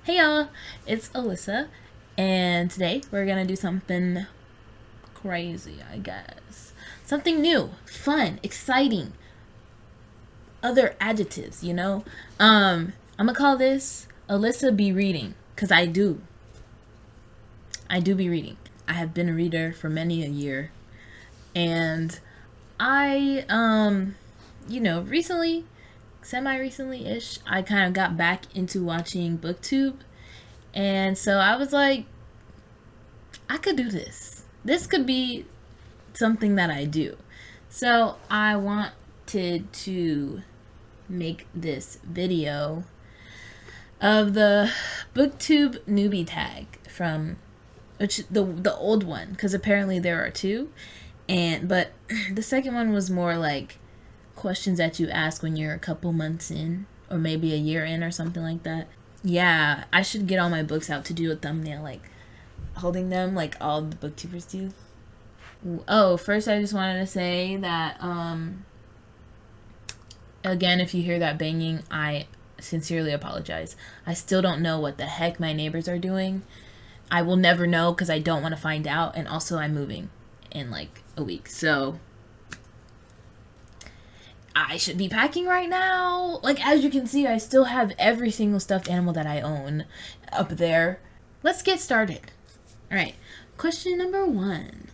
Hey y'all, it's Alyssa, and today we're gonna do something crazy, I guess. Something new, fun, exciting, other adjectives, you know? I'm gonna call this Alyssa be reading, because I do be reading. I have been a reader for many a year, and I, recently, semi-recently-ish, I kind of got back into watching Booktube. And so I was like, I could do this. This could be something that I do. So I wanted to make this video of the Booktube Newbie Tag from the old one, because apparently there are two. But the second one was more like questions that you ask when you're a couple months in, or maybe a year in, or something like that. Yeah, I should get all my books out to do a thumbnail, like holding them like all the booktubers do. Oh, first I just wanted to say that again, if you hear that banging, I sincerely apologize. I still don't know what the heck my neighbors are doing. I will never know because I don't want to find out, and also I'm moving in like a week, so I should be packing right now. Like, as you can see, I still have every single stuffed animal that I own up there. Let's get started. All right, question number 1.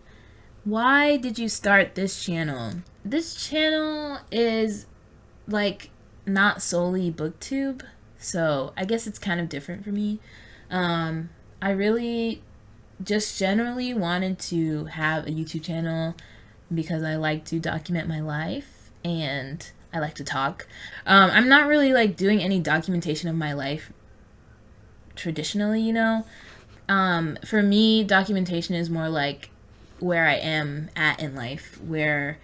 Why did you start this channel? This channel is like not solely booktube, so I guess it's kind of different for me. I really just generally wanted to have a YouTube channel because I like to document my life and I like to talk. I'm not really like doing any documentation of my life traditionally, you know. For me, documentation is more like where I am at in life, where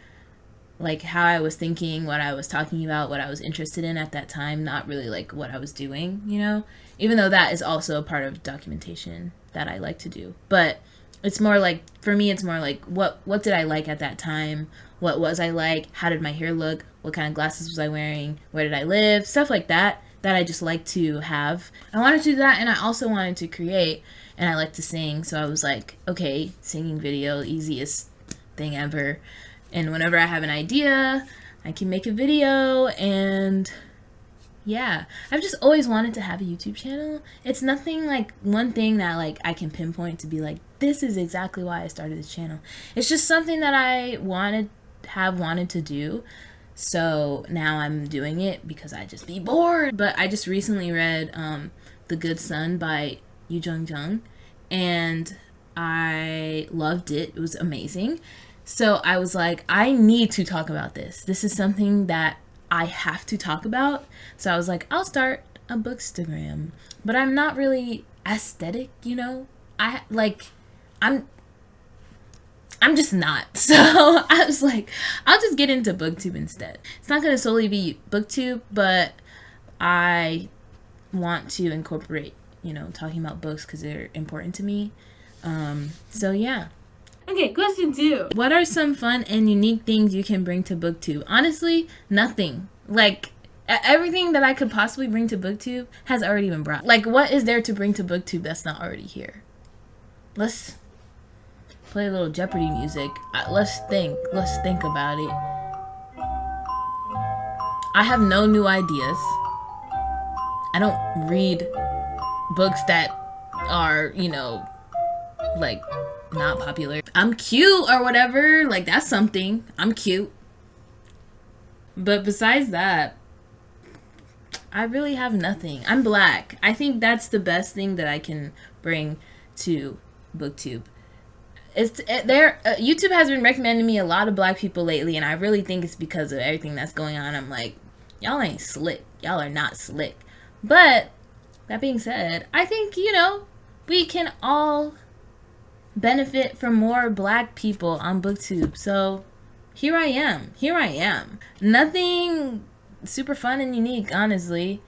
like how I was thinking, what I was talking about, what I was interested in at that time, not really like what I was doing, you know, even though that is also a part of documentation that I like to do. But it's more like, for me, it's more like what did I like at that time? What was I like? How did my hair look? What kind of glasses was I wearing? Where did I live? Stuff like that I just like to have. I wanted to do that, and I also wanted to create, and I like to sing. So I was like, okay, singing video, easiest thing ever. And whenever I have an idea, I can make a video. And yeah, I've just always wanted to have a YouTube channel. It's nothing like one thing that like I can pinpoint to be like, this is exactly why I started this channel. It's just something that I wanted to do. So now I'm doing it because I just be bored. But I just recently read The Good Son by Yu Jung, and I loved it. It was amazing. So I was like, I need to talk about this. This is something that I have to talk about. So I was like, I'll start a bookstagram. But I'm not really aesthetic, you know? I'm just not. So I was like, I'll just get into booktube instead. It's not going to solely be booktube, but I want to incorporate, you know, talking about books because they're important to me. So yeah. Okay, question 2. What are some fun and unique things you can bring to booktube? Honestly, nothing. Like, everything that I could possibly bring to booktube has already been brought. Like, what is there to bring to booktube that's not already here? Let's play a little Jeopardy music. Let's think about it. I have no new ideas. I don't read books that are, you know, like not popular. I'm cute or whatever, like that's something. I'm cute. But besides that, I really have nothing. I'm black. I think that's the best thing that I can bring to booktube. YouTube has been recommending me a lot of black people lately, and I really think it's because of everything that's going on. I'm like, y'all ain't slick. Y'all are not slick. But that being said, I think, you know, we can all benefit from more black people on booktube. So here I am. Nothing super fun and unique, honestly.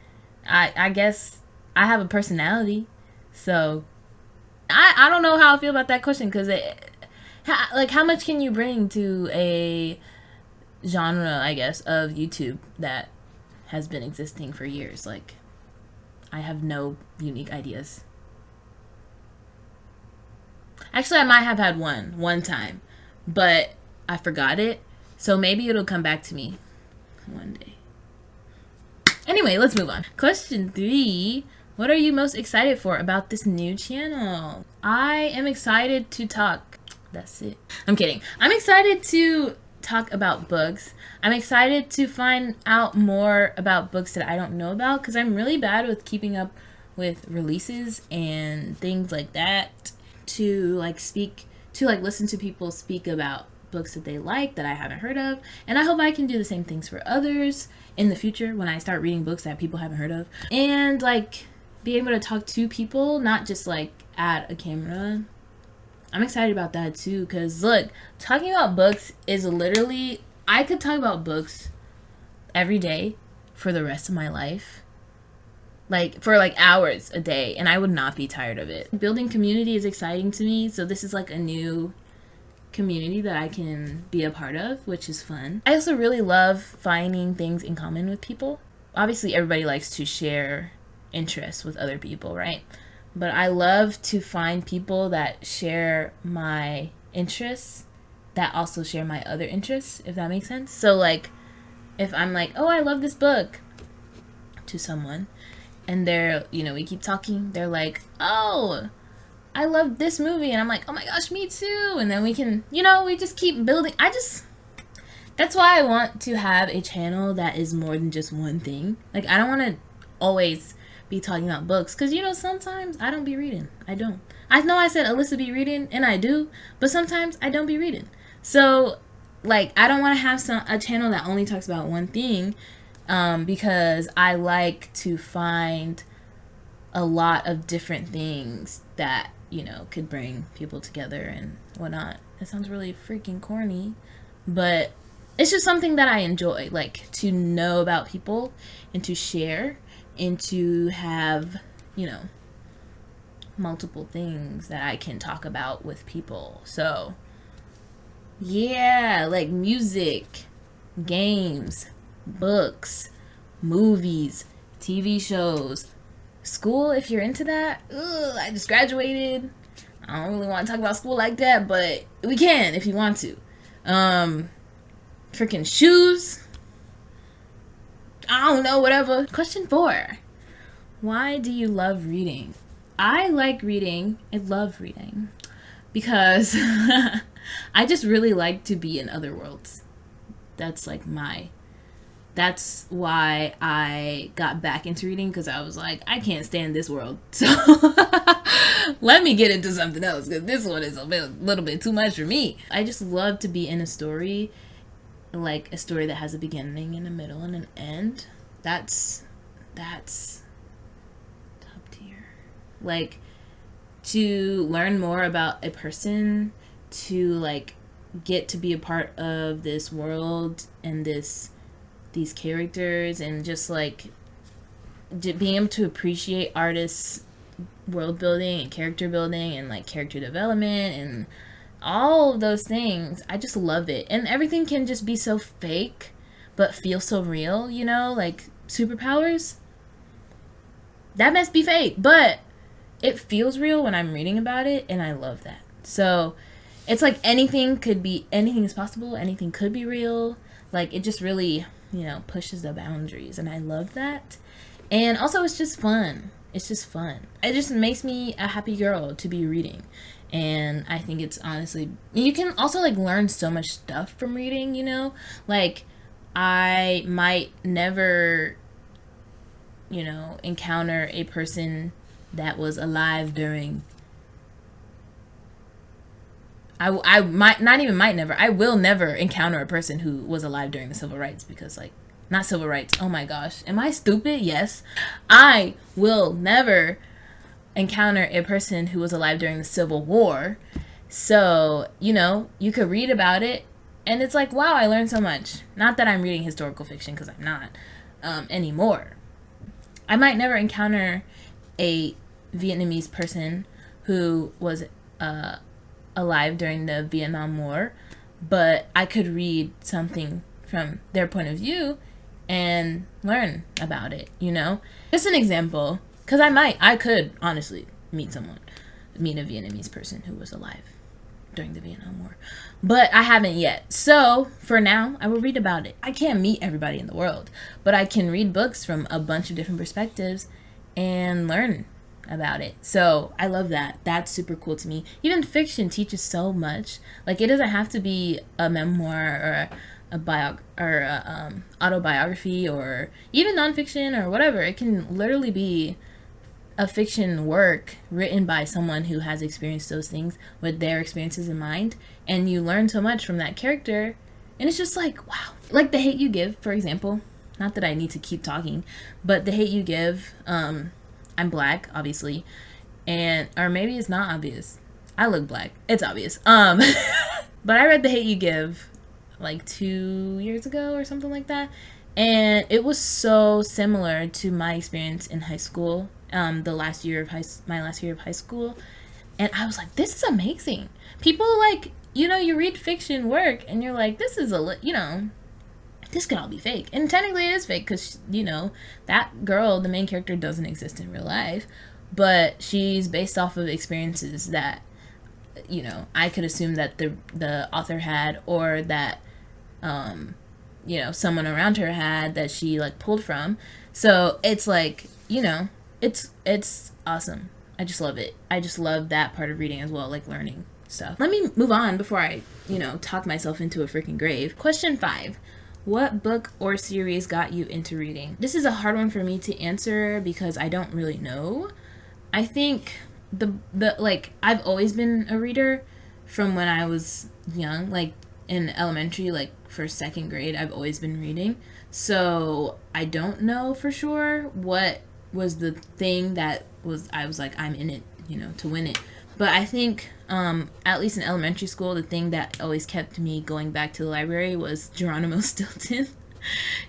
I guess I have a personality. So I don't know how I feel about that question, because like, how much can you bring to a genre, I guess, of YouTube that has been existing for years? Like, I have no unique ideas. Actually, I might have had one time, but I forgot it. So maybe it'll come back to me one day. Anyway, let's move on. Question 3. What are you most excited for about this new channel? I am excited to talk. That's it. I'm kidding. I'm excited to talk about books. I'm excited to find out more about books that I don't know about, because I'm really bad with keeping up with releases and things like that. To listen to people speak about books that they like that I haven't heard of, and I hope I can do the same things for others in the future when I start reading books that people haven't heard of, and like be able to talk to people, not just like at a camera. I'm excited about that too, because look, talking about books is literally, I could talk about books every day for the rest of my life, like for like hours a day, and I would not be tired of it. Building community is exciting to me, so this is like a new community that I can be a part of, which is fun. I also really love finding things in common with people. Obviously everybody likes to share interests with other people, right? But I love to find people that share my interests that also share my other interests, if that makes sense. So like if I'm like, oh, I love this book to someone, and they're, you know, we keep talking, they're like, oh, I love this movie, and I'm like, oh my gosh, me too. And then we can, you know, we just keep building. That's why I want to have a channel that is more than just one thing. Like, I don't want to always be talking about books, because, you know, sometimes I don't be reading. I don't. I know I said Alyssa be reading, and I do, but sometimes I don't be reading. So, like, I don't want to have a channel that only talks about one thing, because I like to find a lot of different things that, you know, could bring people together and whatnot. It sounds really freaking corny, but it's just something that I enjoy, like to know about people and to share and to have, you know, multiple things that I can talk about with people. So yeah, like music, games, books, movies, TV shows, school, if you're into that. Ugh, I just graduated. I don't really want to talk about school like that, but we can if you want to. Freaking shoes. I don't know, whatever. Question 4. Why do you love reading? I like reading. I love reading because I just really like to be in other worlds. That's like that's why I got back into reading, because I was like, I can't stand this world. So let me get into something else, because this one is a little bit too much for me. I just love to be in a story, like a story that has a beginning and a middle and an end. That's top tier. Like, to learn more about a person, to like get to be a part of this world and these characters, and just like being able to appreciate artists' world building and character building and like character development and all of those things. I just love it. And everything can just be so fake but feel so real, you know, like superpowers. That must be fake, but it feels real when I'm reading about it, and I love that. So it's like anything is possible, anything could be real. Like, it just really, you know, pushes the boundaries, and I love that. And also, it's just fun. It's just fun. It just makes me a happy girl to be reading. And I think it's honestly, you can also like learn so much stuff from reading, you know? Like, I might never, you know, encounter a person that was alive during, I might not even might never, I will never encounter a person who was alive during the civil rights, because like, not civil rights, oh my gosh, am I stupid? Yes, I will never encounter a person who was alive during the Civil War. So, you know, you could read about it and it's like, wow, I learned so much. Not that I'm reading historical fiction, because I'm not anymore. I might never encounter a Vietnamese person who was alive during the Vietnam War, but I could read something from their point of view and learn about it, you know? Just an example. Because I could honestly meet a Vietnamese person who was alive during the Vietnam War. But I haven't yet. So for now, I will read about it. I can't meet everybody in the world, but I can read books from a bunch of different perspectives and learn about it. So I love that. That's super cool to me. Even fiction teaches so much. Like, it doesn't have to be a memoir or a autobiography or even nonfiction or whatever. It can literally be a fiction work written by someone who has experienced those things with their experiences in mind, and you learn so much from that character, and it's just like, wow. Like The Hate U Give, for example. Not that I need to keep talking, but The Hate U Give, I'm black, obviously, or maybe it's not obvious. I look black. It's obvious. But I read The Hate U Give like 2 years ago or something like that, and it was so similar to my experience in high school. My last year of high school, and I was like, this is amazing. People, like, you read fiction work and you're like, this is this could all be fake, and technically it is fake because that girl, the main character, doesn't exist in real life, but she's based off of experiences that I could assume that the author had, or that someone around her had, that she like pulled from. So it's like, it's awesome. I just love it. I just love that part of reading as well, like learning stuff. Let me move on before I, talk myself into a freaking grave. Question 5. What book or series got you into reading? This is a hard one for me to answer because I don't really know. I think I've always been a reader from when I was young, like in elementary, like first, second grade, I've always been reading. So I don't know for sure what was the thing that I was like, I'm in it, to win it. But I think, at least in elementary school, the thing that always kept me going back to the library was Geronimo Stilton.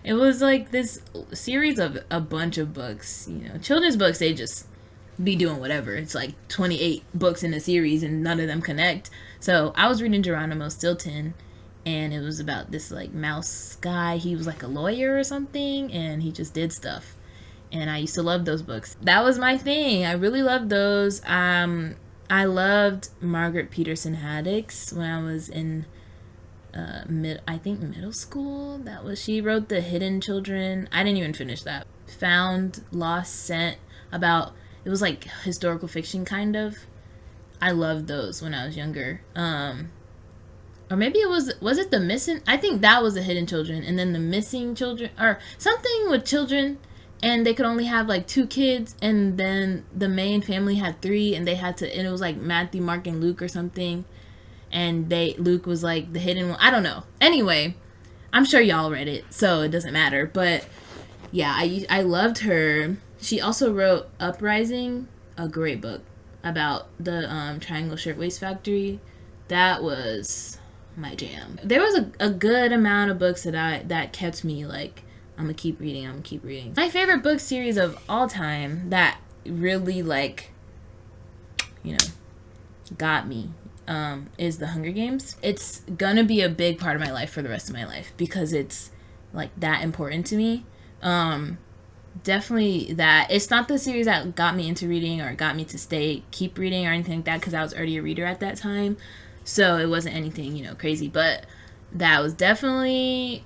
It was like this series of a bunch of books, children's books, they just be doing whatever. It's like 28 books in a series and none of them connect. So I was reading Geronimo Stilton, and it was about this like mouse guy. He was like a lawyer or something, and he just did stuff. And I used to love those books. That was my thing. I really loved those. I loved Margaret Peterson Haddix when I was in middle school. She wrote The Hidden Children. I didn't even finish that. Found, Lost, Sent, it was like historical fiction kind of. I loved those when I was younger. Or maybe it was it The Missing? I think that was The Hidden Children, and then The Missing Children, or something with children, and they could only have like 2 kids, and then the main family had 3, and and it was like Matthew, Mark, and Luke or something, and Luke was like the hidden one. I don't know. Anyway, I'm sure y'all read it, so it doesn't matter. But yeah, I loved her. She also wrote Uprising, a great book about the Triangle Shirtwaist Factory. That was my jam. There was a good amount of books that kept me like, I'm gonna keep reading. My favorite book series of all time that really like, got me is The Hunger Games. It's gonna be a big part of my life for the rest of my life because it's like that important to me. Definitely that. It's not the series that got me into reading or got me to keep reading or anything like that, because I was already a reader at that time. So it wasn't anything, crazy, but that's definitely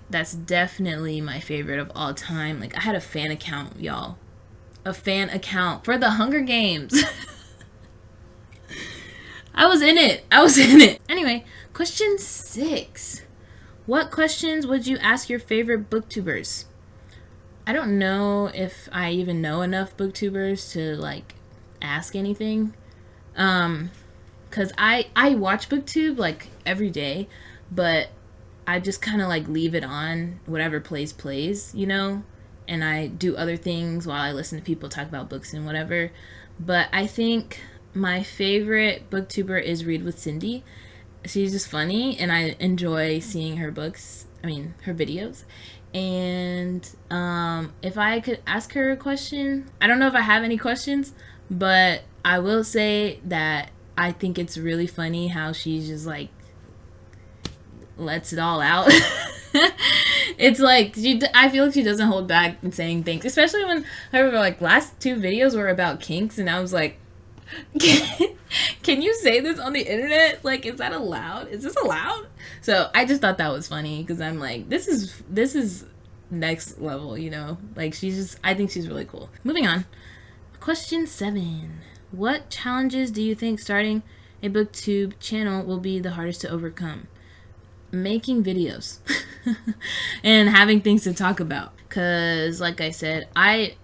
my favorite of all time. Like, I had a fan account, y'all. A fan account for The Hunger Games. I was in it. Anyway, question 6. What questions would you ask your favorite booktubers? I don't know if I even know enough booktubers to like ask anything. Cause I watch Booktube like every day, but I just kind of like leave it on, whatever plays, and I do other things while I listen to people talk about books and whatever. But I think my favorite booktuber is Read with Cindy. She's just funny, and I enjoy seeing her videos. And if I could ask her a question, I don't know if I have any questions, but I will say that I think it's really funny how she's just like lets it all out. It's like I feel like she doesn't hold back in saying things, especially when her like last 2 videos were about kinks, and I was like, can you say this on the internet? Like, is that allowed? Is this allowed? So I just thought that was funny because I'm like, this is next level, you know? Like, I think she's really cool. Moving on. Question 7. What challenges do you think starting a booktube channel will be the hardest to overcome? Making videos and having things to talk about, because like I said, I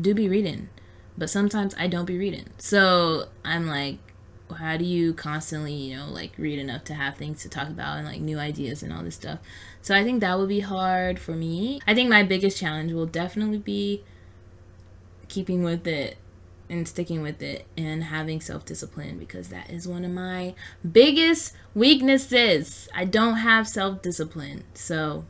do be reading, but sometimes I don't be reading. So I'm like, how do you constantly, you know, like read enough to have things to talk about and like new ideas and all this stuff? So I think that would be hard for me. I think my biggest challenge will definitely be keeping with it and sticking with it and having self-discipline, because that is one of my biggest weaknesses. I don't have self-discipline. So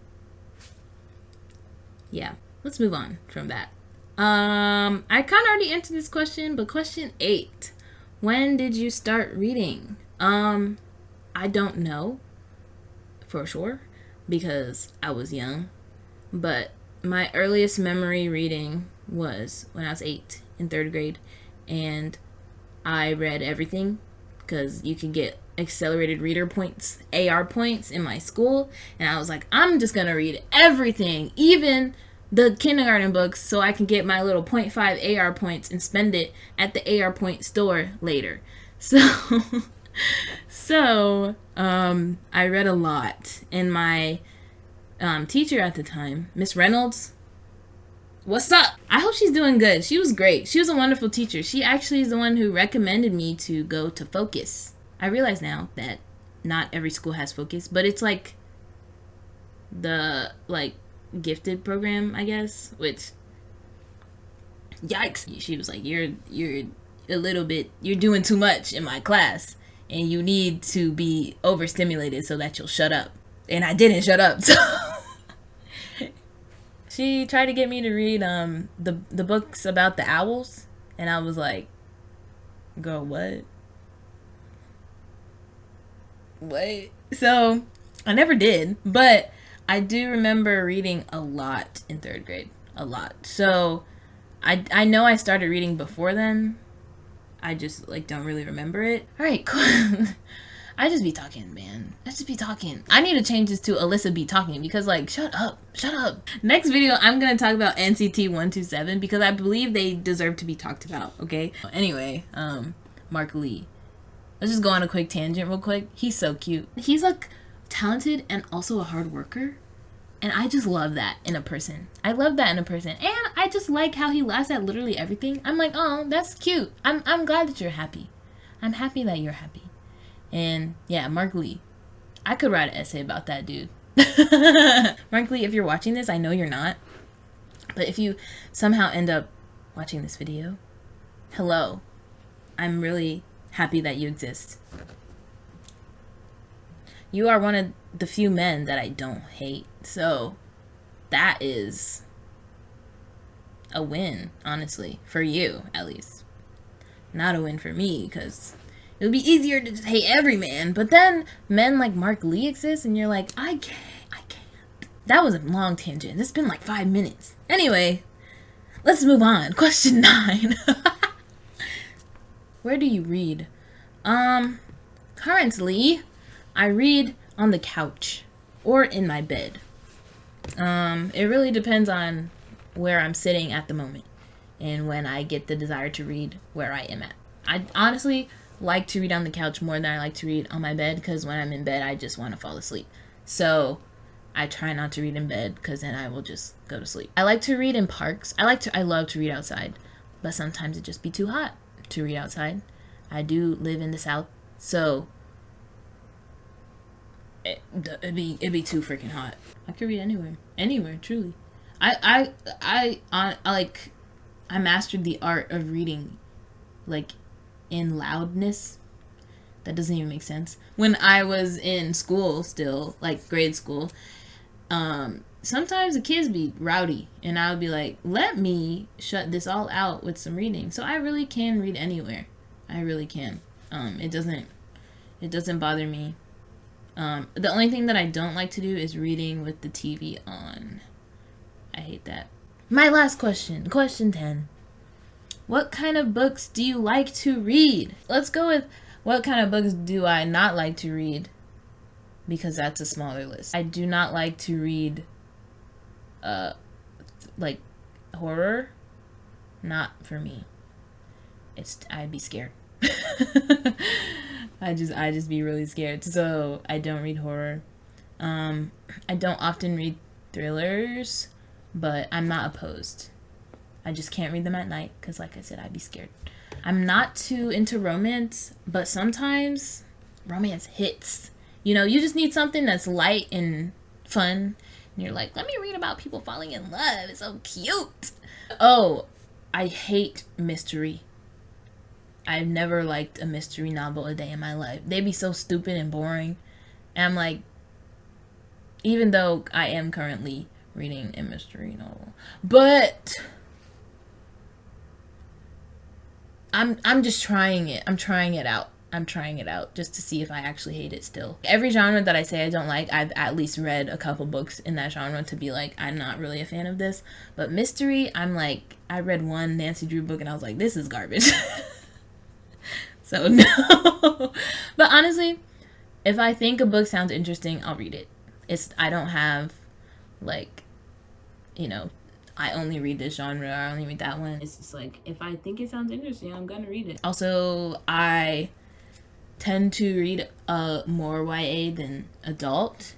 yeah, let's move on from that. I kind of already answered this question, but question 8. When did you start reading? I don't know for sure because I was young, but my earliest memory reading was when I was 8 in 3rd grade, and I read everything because you can get accelerated reader points, AR points in my school, and I was like, I'm just gonna read everything, even the kindergarten books, so I can get my little 0.5 AR points and spend it at the AR point store later. So I read a lot, and my teacher at the time, Miss Reynolds, what's up? I hope she's doing good. She was great. She was a wonderful teacher. She actually is the one who recommended me to go to Focus. I realize now that not every school has Focus, but it's like the like gifted program, I guess, which yikes. She was like, you're a little bit, you're doing too much in my class and you need to be overstimulated so that you'll shut up. And I didn't shut up. So she tried to get me to read the books about the owls, and I was like, girl, what? So I never did, but I do remember reading a lot in 3rd grade. A lot. So I know I started reading before then. I just like don't really remember it. Alright, cool. I just be talking, man. I just be talking. I need to change this to Alyssa be talking, because like, shut up. Next video, I'm gonna talk about NCT 127 because I believe they deserve to be talked about, okay? Anyway, Mark Lee. Let's just go on a quick tangent real quick. He's so cute. He's like talented and also a hard worker. And I just love that in a person. I love that in a person. And I just like how he laughs at literally everything. I'm like, oh, that's cute. I'm glad that you're happy. I'm happy that you're happy. And yeah, Mark Lee. I could write an essay about that dude. Mark Lee, if you're watching this, I know you're not. But if you somehow end up watching this video, hello. I'm really happy that you exist. You are one of the few men that I don't hate. So that is a win, honestly, for you, at least. Not a win for me, because it would be easier to just hate every man. But then men like Mark Lee exist, and you're like, I can't. That was a long tangent. It's been like 5 minutes. Anyway, let's move on. Question 9. Where do you read? Currently, I read on the couch or in my bed. It really depends on where I'm sitting at the moment and when I get the desire to read where I am at. I honestly like to read on the couch more than I like to read on my bed, because when I'm in bed, I just want to fall asleep. So I try not to read in bed, because then I will just go to sleep. I like to read in parks. I love to read outside, but sometimes it just be too hot to read outside. I do live in the South, so it'd be too freaking hot. I could read anywhere, truly. I mastered the art of reading, like, in loudness. That doesn't even make sense. When I was in school still, like grade school, sometimes the kids be rowdy, and I would be like, let me shut this all out with some reading. So I really can read anywhere. I really can. It doesn't bother me. The only thing that I don't like to do is reading with the TV on. I hate that. My last question, question 10. What kind of books do you like to read? Let's go with what kind of books do I not like to read, because that's a smaller list. I do not like to read like horror. Not for me. I'd be scared. I just be really scared. So I don't read horror. I don't often read thrillers, but I'm not opposed. I just can't read them at night because, like I said, I'd be scared. I'm not too into romance, but sometimes romance hits. You know, you just need something that's light and fun. And you're like, let me read about people falling in love. It's so cute. Oh, I hate mystery. I've never liked a mystery novel a day in my life. They'd be so stupid and boring. And I'm like, even though I am currently reading a mystery novel, but I'm just trying it. I'm trying it out. I'm trying it out just to see if I actually hate it still. Every genre that I say I don't like, I've at least read a couple books in that genre to be like, I'm not really a fan of this. But mystery, I'm like, I read one Nancy Drew book and I was like, this is garbage. So no. But honestly, if I think a book sounds interesting, I'll read it. I don't have like, you know, I only read this genre, I only read that one. It's just like, if I think it sounds interesting, I'm gonna read it. Also, I tend to read more YA than adult,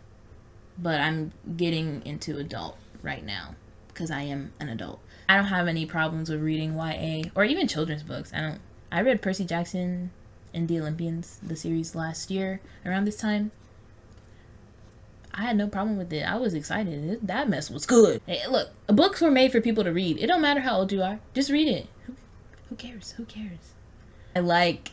but I'm getting into adult right now because I am an adult. I don't have any problems with reading YA or even children's books. I read Percy Jackson and the Olympians, the series, last year around this time. I had no problem with it. I was excited. That mess was good. Hey, look, books were made for people to read. It don't matter how old you are. Just read it. Who cares? Who cares? I like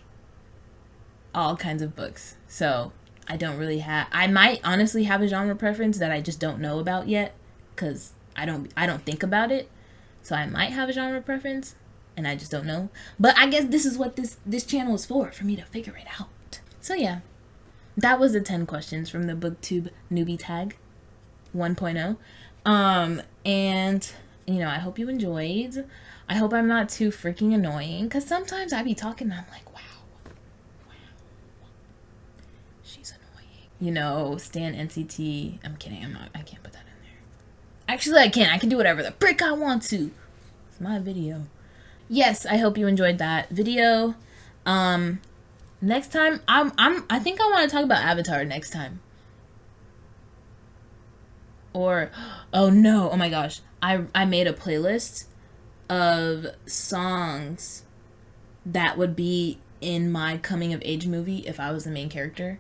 all kinds of books. So I don't really have... I might honestly have a genre preference that I just don't know about yet, because I don't think about it. So I might have a genre preference, and I just don't know. But I guess this is what this channel is for me to figure it out. So yeah. That was the 10 questions from the Booktube Newbie Tag 1.0. And, you know, I hope you enjoyed. I hope I'm not too freaking annoying, because sometimes I be talking and I'm like, wow, she's annoying. You know, Stan NCT. I'm kidding. I can't put that in there. Actually, I can. I can do whatever the frick I want to. It's my video. Yes, I hope you enjoyed that video. Next time, I think I want to talk about Avatar next time. Or, oh no, oh my gosh. I made a playlist of songs that would be in my coming of age movie if I was the main character.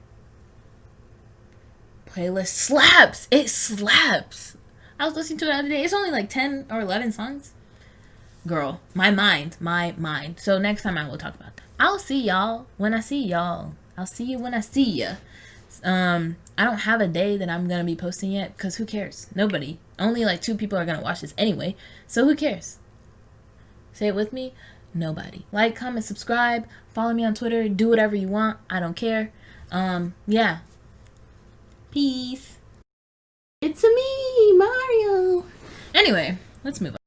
Playlist slaps! It slaps! I was listening to it the other day. It's only like 10 or 11 songs. Girl, my mind. So next time I will talk about that. I'll see y'all when I see y'all. I'll see you when I see ya. I don't have a day that I'm gonna be posting yet, because who cares? Nobody. Only like 2 people are gonna watch this anyway, so who cares? Say it with me. Nobody. Like, comment, subscribe, follow me on Twitter, do whatever you want. I don't care. Yeah. Peace. It's me, Mario. Anyway, let's move on.